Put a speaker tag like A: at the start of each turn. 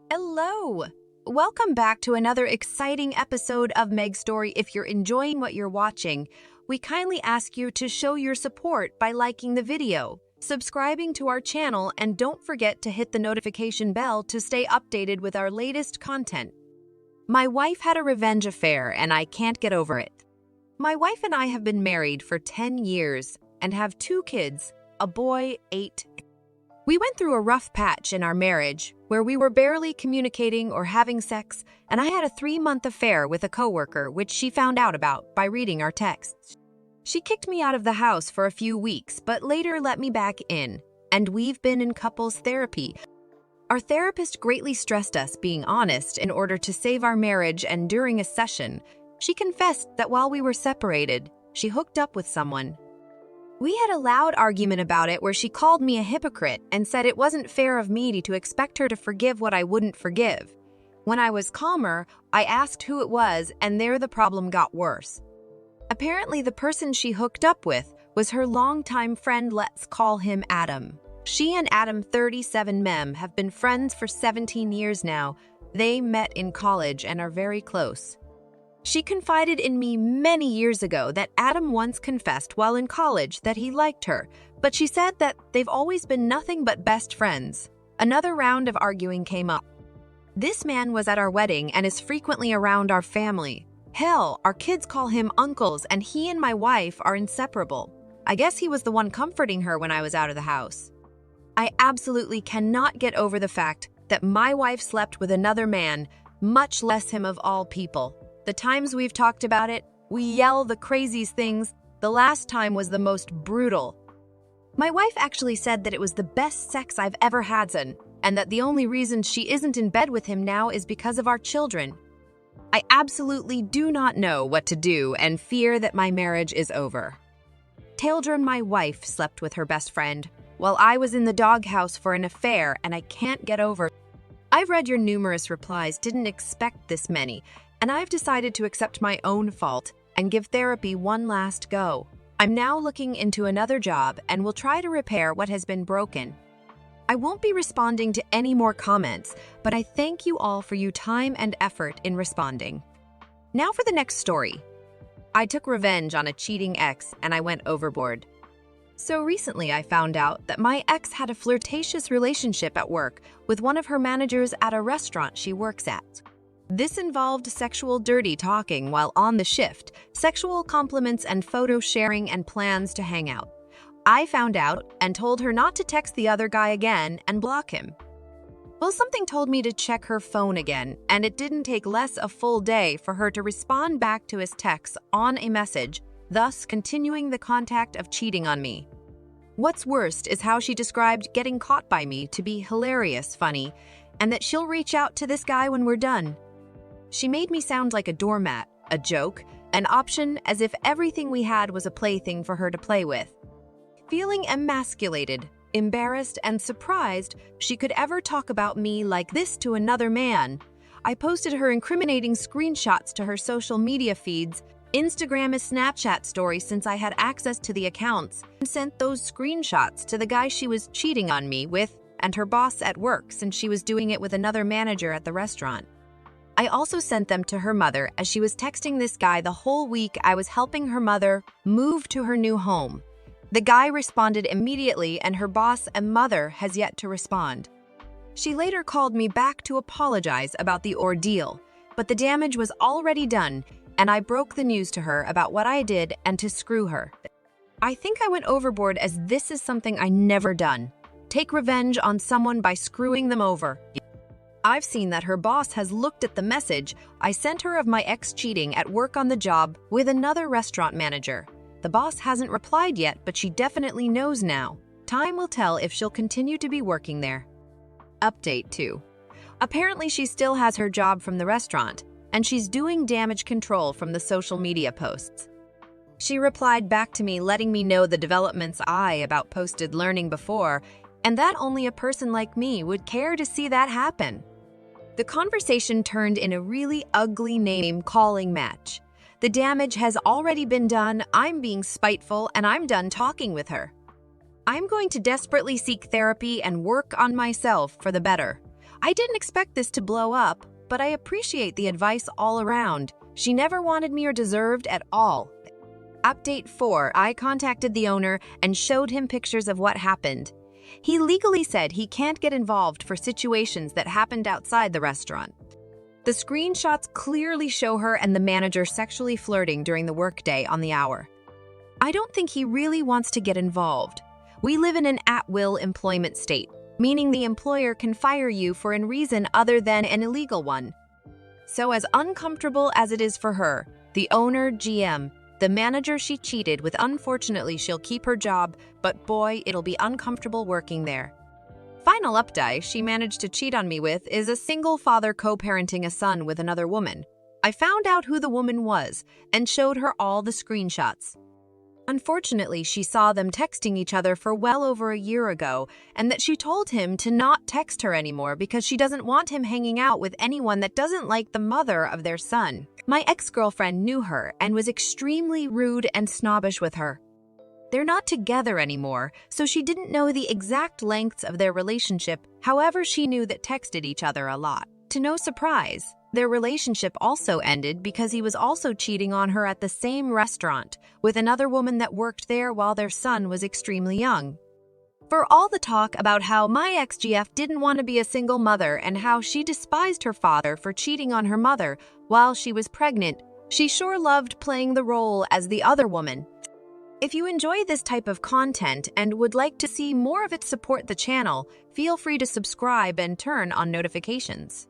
A: Hello! Welcome back to another exciting episode of MegStory. If you're enjoying what you're watching, we kindly ask you to show your support by liking the video, subscribing to our channel, and don't forget to hit the notification bell to stay updated with our latest content. My wife had a revenge affair and I can't get over it. My wife and I have been married for 10 years and have 2 kids, a boy, 8. We went through a rough patch in our marriage where we were barely communicating or having sex, and I had a 3-month affair with a coworker which she found out about by reading our texts. She kicked me out of the house for a few weeks, but later let me back in, and we've been in couples therapy. Our therapist greatly stressed us being honest in order to save our marriage, and during a session, she confessed that while we were separated, she hooked up with someone. We had a loud argument about it where she called me a hypocrite and said it wasn't fair of me to expect her to forgive what I wouldn't forgive. When I was calmer, I asked who it was, and there the problem got worse. Apparently, the person she hooked up with was her longtime friend, let's call him Adam. She and Adam, 37 mem, have been friends for 17 years now. They met in college and are very close. She confided in me many years ago that Adam once confessed while in college that he liked her, but she said that they've always been nothing but best friends. Another round of arguing came up. This man was at our wedding and is frequently around our family. Hell, our kids call him uncles, and he and my wife are inseparable. I guess he was the one comforting her when I was out of the house. I absolutely cannot get over the fact that my wife slept with another man, much less him of all people. The times we've talked about it, we yell the craziest things. The last time was the most brutal. My wife actually said that it was the best sex I've ever had, and that the only reason she isn't in bed with him now is because of our children. I absolutely do not know what to do and fear that my marriage is over. Tildra, my wife, slept with her best friend while I was in the doghouse for an affair, and I can't get over it. I've read your numerous replies, didn't expect this many, and I've decided to accept my own fault and give therapy one last go. I'm now looking into another job and will try to repair what has been broken. I won't be responding to any more comments, but I thank you all for your time and effort in responding. Now for the next story. I took revenge on a cheating ex and I went overboard. So recently I found out that my ex had a flirtatious relationship at work with one of her managers at a restaurant she works at. This involved sexual dirty talking while on the shift, sexual compliments and photo sharing, and plans to hang out. I found out and told her not to text the other guy again and block him. Well, something told me to check her phone again, and it didn't take less a full day for her to respond back to his texts on a message, thus continuing the contact of cheating on me. What's worst is how she described getting caught by me to be hilarious, funny, and that she'll reach out to this guy when we're done. She made me sound like a doormat, a joke, an option, as if everything we had was a plaything for her to play with. Feeling emasculated, embarrassed, and surprised she could ever talk about me like this to another man, I posted her incriminating screenshots to her social media feeds, Instagram and Snapchat stories since I had access to the accounts, and sent those screenshots to the guy she was cheating on me with and her boss at work since she was doing it with another manager at the restaurant. I also sent them to her mother as she was texting this guy the whole week I was helping her mother move to her new home. The guy responded immediately, and her boss and mother has yet to respond. She later called me back to apologize about the ordeal, but the damage was already done, and I broke the news to her about what I did and to screw her. I think I went overboard, as this is something I never done. Take revenge on someone by screwing them over. I've seen that her boss has looked at the message I sent her of my ex cheating at work on the job with another restaurant manager. The boss hasn't replied yet, but she definitely knows now. Time will tell if she'll continue to be working there. Update 2. Apparently she still has her job from the restaurant, and she's doing damage control from the social media posts. She replied back to me letting me know the developments about posted learning before, and that only a person like me would care to see that happen. The conversation turned in a really ugly name-calling match. The damage has already been done, I'm being spiteful, and I'm done talking with her. I'm going to desperately seek therapy and work on myself for the better. I didn't expect this to blow up, but I appreciate the advice all around. She never wanted me or deserved at all. Update 4. I contacted the owner and showed him pictures of what happened. He legally said he can't get involved for situations that happened outside the restaurant. The screenshots clearly show her and the manager sexually flirting during the workday on the hour. I don't think he really wants to get involved. We live in an at-will employment state, meaning the employer can fire you for a reason other than an illegal one. So as uncomfortable as it is for her, the owner, GM, the manager she cheated with, unfortunately she'll keep her job, but boy, it'll be uncomfortable working there. Final update she managed to cheat on me with is a single father co-parenting a son with another woman. I found out who the woman was and showed her all the screenshots. Unfortunately, she saw them texting each other for well over a year ago, and that she told him to not text her anymore because she doesn't want him hanging out with anyone that doesn't like the mother of their son. My ex-girlfriend knew her and was extremely rude and snobbish with her. They're not together anymore, so she didn't know the exact lengths of their relationship. However, she knew that texted each other a lot. To no surprise, their relationship also ended because he was also cheating on her at the same restaurant with another woman that worked there while their son was extremely young. For all the talk about how my ex-GF didn't want to be a single mother and how she despised her father for cheating on her mother while she was pregnant, she sure loved playing the role as the other woman. If you enjoy this type of content and would like to see more of it, support the channel, feel free to subscribe and turn on notifications.